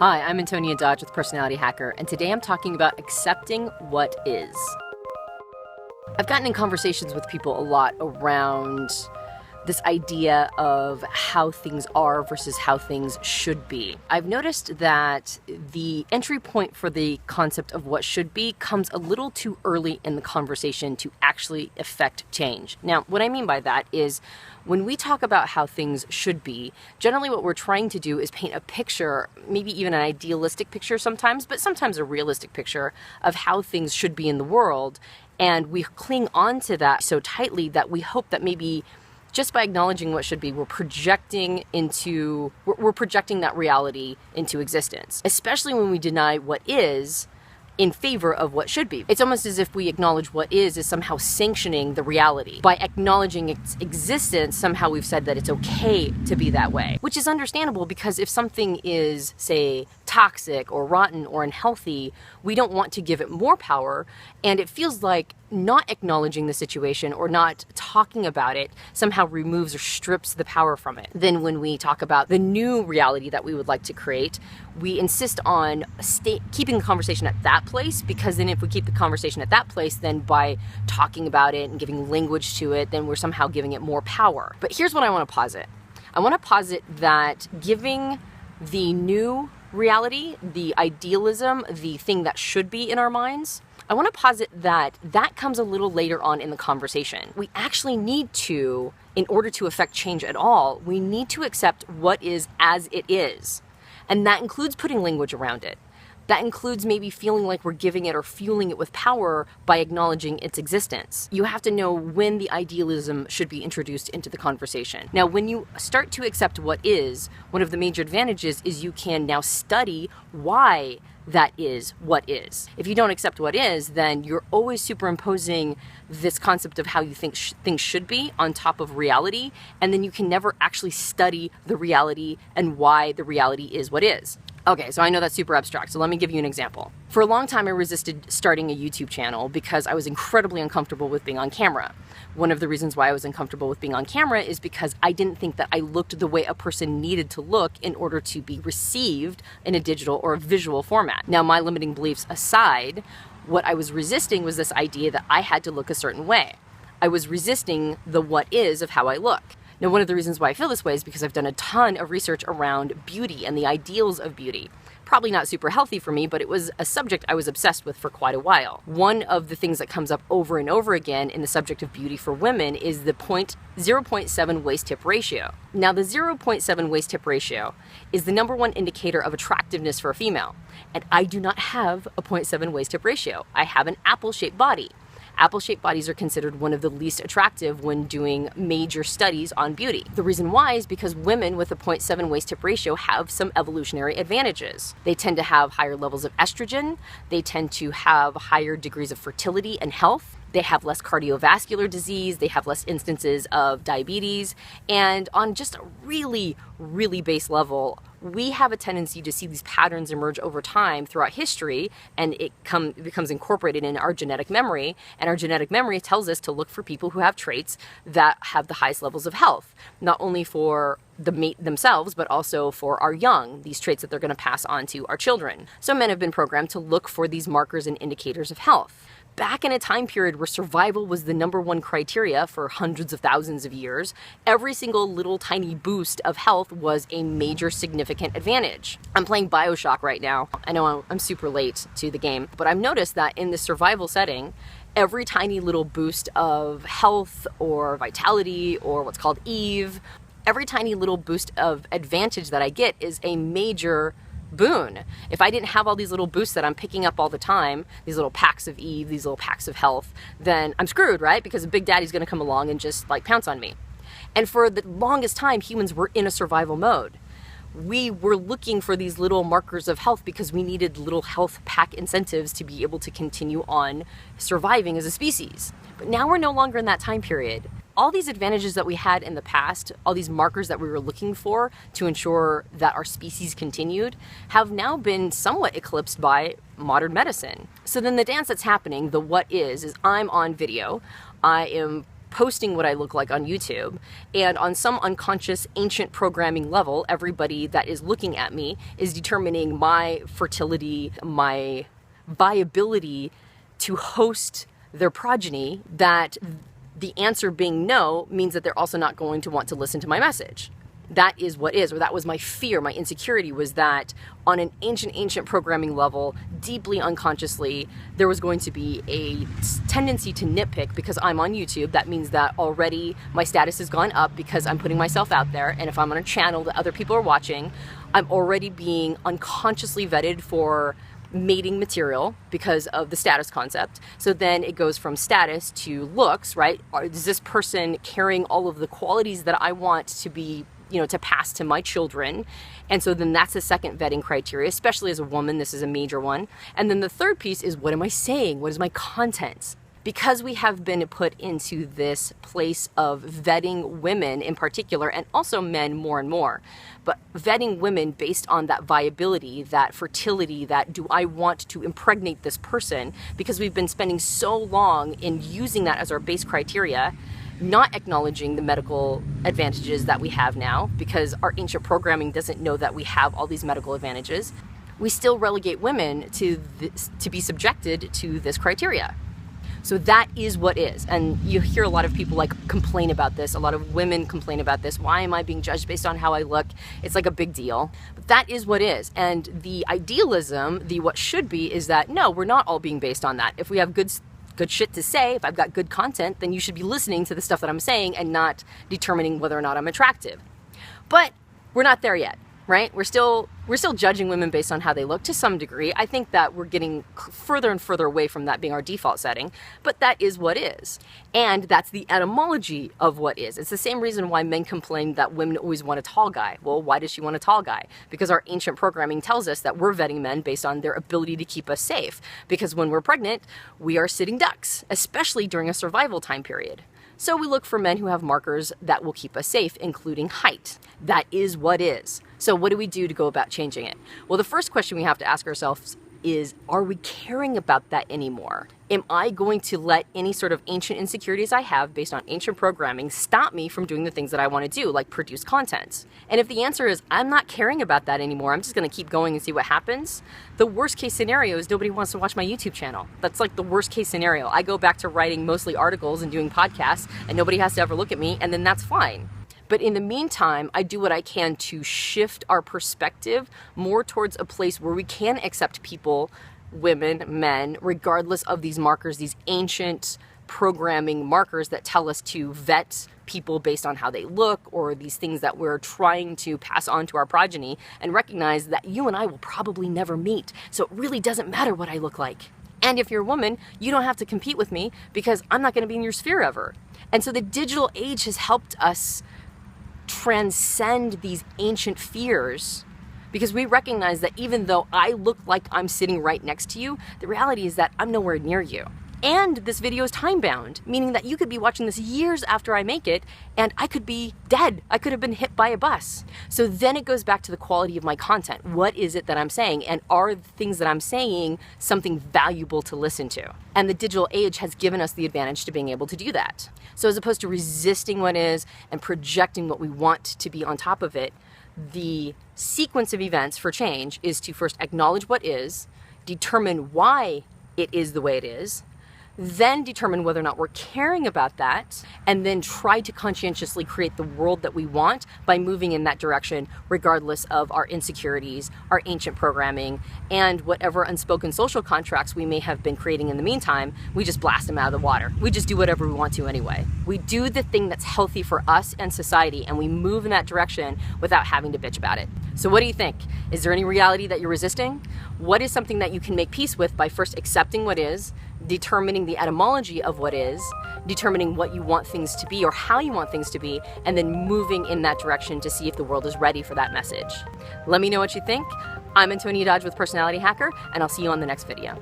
Hi, I'm Antonia with Personality Hacker, and today I'm talking about accepting what is. I've gotten in conversations with people a lot around this idea of how things are versus how things should be. I've noticed that the entry point for the concept of what should be comes a little too early in the conversation to actually affect change. Now, what I mean by that is when we talk about how things should be, generally what we're trying to do is paint a picture, maybe even an idealistic picture sometimes, but sometimes a realistic picture of how things should be in the world. And we cling on to that so tightly that we hope that maybe just by acknowledging what should be, we're projecting that reality into existence, especially when we deny what is in favor of what should be. It's almost as if we acknowledge what is somehow sanctioning the reality. By acknowledging its existence, somehow we've said that it's okay to be that way, which is understandable because if something is, say, toxic or rotten or unhealthy, we don't want to give it more power, and it feels like not acknowledging the situation or not talking about it somehow removes or strips the power from it. Then when we talk about the new reality that we would like to create, we insist on keeping the conversation at that place, because then if we keep the conversation at that place, then by talking about it and giving language to it, then we're somehow giving it more power. But here's what I want to posit. I want to posit that giving the new reality, the idealism, the thing that should be in our minds, I want to posit that that comes a little later on in the conversation. We actually need to, in order to affect change at all, we need to accept what is as it is. And that includes putting language around it. That includes maybe feeling like we're giving it or fueling it with power by acknowledging its existence. You have to know when the idealism should be introduced into the conversation. Now, when you start to accept what is, one of the major advantages is you can now study why that is what is. If you don't accept what is, then you're always superimposing this concept of how you think things should be on top of reality, and then you can never actually study the reality and why the reality is what is. Okay, so I know that's super abstract, so let me give you an example. For a long time, I resisted starting a YouTube channel because I was incredibly uncomfortable with being on camera. One of the reasons why I was uncomfortable with being on camera is because I didn't think that I looked the way a person needed to look in order to be received in a digital or a visual format. Now, my limiting beliefs aside, what I was resisting was this idea that I had to look a certain way. I was resisting the what is of how I look. Now, one of the reasons why I feel this way is because I've done a ton of research around beauty and the ideals of beauty. Probably not super healthy for me, but it was a subject I was obsessed with for quite a while. One of the things that comes up over and over again in the subject of beauty for women is the 0.7 waist-hip ratio. Now, the 0.7 waist-hip ratio is the number one indicator of attractiveness for a female. And I do not have a 0.7 waist-hip ratio. I have an apple-shaped body. Apple-shaped bodies are considered one of the least attractive when doing major studies on beauty. The reason why is because women with a 0.7 waist-hip ratio have some evolutionary advantages. They tend to have higher levels of estrogen. They tend to have higher degrees of fertility and health. They have less cardiovascular disease, they have less instances of diabetes, and on just a really, really base level, we have a tendency to see these patterns emerge over time throughout history, and it becomes incorporated in our genetic memory, and our genetic memory tells us to look for people who have traits that have the highest levels of health, not only for the mate themselves, but also for our young, these traits that they're going to pass on to our children. So men have been programmed to look for these markers and indicators of health. Back in a time period where survival was the number one criteria for hundreds of thousands of years, every single little tiny boost of health was a major significant advantage. I'm playing BioShock right now. I know I'm super late to the game, but I've noticed that in the survival setting, every tiny little boost of health or vitality or what's called Eve, every tiny little boost of advantage that I get is a major boon. If I didn't have all these little boosts that I'm picking up all the time, these little packs of Eve, these little packs of health, then I'm screwed, right? Because a big daddy's gonna come along and just like pounce on me. And for the longest time, humans were in a survival mode. We were looking for these little markers of health because we needed little health pack incentives to be able to continue on surviving as a species. But now we're no longer in that time period. All these advantages that we had in the past, all these markers that we were looking for to ensure that our species continued, have now been somewhat eclipsed by modern medicine. So then the dance that's happening, the what is I'm on video, I am posting what I look like on YouTube, and on some unconscious ancient programming level, everybody that is looking at me is determining my fertility, my viability to host their progeny, that the answer being no means that they're also not going to want to listen to my message. That is what is, or that was my fear, my insecurity, was that on an ancient programming level, deeply unconsciously, there was going to be a tendency to nitpick because I'm on YouTube. That means that already my status has gone up because I'm putting myself out there. And if I'm on a channel that other people are watching, I'm already being unconsciously vetted for mating material because of the status concept. So then it goes from status to looks, right? Is this person carrying all of the qualities that I want to be, to pass to my children? And so then that's the second vetting criteria, especially as a woman. This is a major one. And then the third piece is, what am I saying? What is my content? Because we have been put into this place of vetting women in particular, and also men more and more, but vetting women based on that viability, that fertility, that do I want to impregnate this person? Because we've been spending so long in using that as our base criteria, not acknowledging the medical advantages that we have now, because our ancient programming doesn't know that we have all these medical advantages. We still relegate women to be subjected to this criteria. So that is what is. And you hear a lot of people complain about this. A lot of women complain about this. Why am I being judged based on how I look? It's like a big deal. But that is what is. And the idealism, the what should be, is that no, we're not all being based on that. If we have good shit to say, if I've got good content, then you should be listening to the stuff that I'm saying and not determining whether or not I'm attractive. But we're not there yet. Right? We're still judging women based on how they look to some degree. I think that we're getting further and further away from that being our default setting, but that is what is. And that's the etymology of what is. It's the same reason why men complain that women always want a tall guy. Well, why does she want a tall guy? Because our ancient programming tells us that we're vetting men based on their ability to keep us safe. Because when we're pregnant, we are sitting ducks, especially during a survival time period. So we look for men who have markers that will keep us safe, including height. That is what is. So what do we do to go about changing it? Well, the first question we have to ask ourselves is, are we caring about that anymore? Am I going to let any sort of ancient insecurities I have based on ancient programming stop me from doing the things that I want to do, like produce content? And if the answer is, I'm not caring about that anymore, I'm just going to keep going and see what happens, the worst case scenario is nobody wants to watch my YouTube channel. That's like the worst case scenario. I go back to writing mostly articles and doing podcasts, and nobody has to ever look at me, and then that's fine. But in the meantime, I do what I can to shift our perspective more towards a place where we can accept people, women, men, regardless of these markers, these ancient programming markers that tell us to vet people based on how they look, or these things that we're trying to pass on to our progeny, and recognize that you and I will probably never meet. So it really doesn't matter what I look like. And if you're a woman, you don't have to compete with me because I'm not going to be in your sphere ever. And so the digital age has helped us transcend these ancient fears, because we recognize that even though I look like I'm sitting right next to you, the reality is that I'm nowhere near you. And this video is time bound, meaning that you could be watching this years after I make it, and I could be dead. I could have been hit by a bus. So then it goes back to the quality of my content. What is it that I'm saying? And are the things that I'm saying something valuable to listen to? And the digital age has given us the advantage to being able to do that. So as opposed to resisting what is and projecting what we want to be on top of it, the sequence of events for change is to first acknowledge what is, determine why it is the way it is, then determine whether or not we're caring about that, and then try to conscientiously create the world that we want by moving in that direction, regardless of our insecurities, our ancient programming, and whatever unspoken social contracts we may have been creating in the meantime. We just blast them out of the water. We just do whatever we want to anyway. We do the thing that's healthy for us and society, and we move in that direction without having to bitch about it. So what do you think? Is there any reality that you're resisting? What is something that you can make peace with by first accepting what is, determining the etymology of what is, determining what you want things to be or how you want things to be, and then moving in that direction to see if the world is ready for that message? Let me know what you think. I'm Antonia with Personality Hacker, and I'll see you on the next video.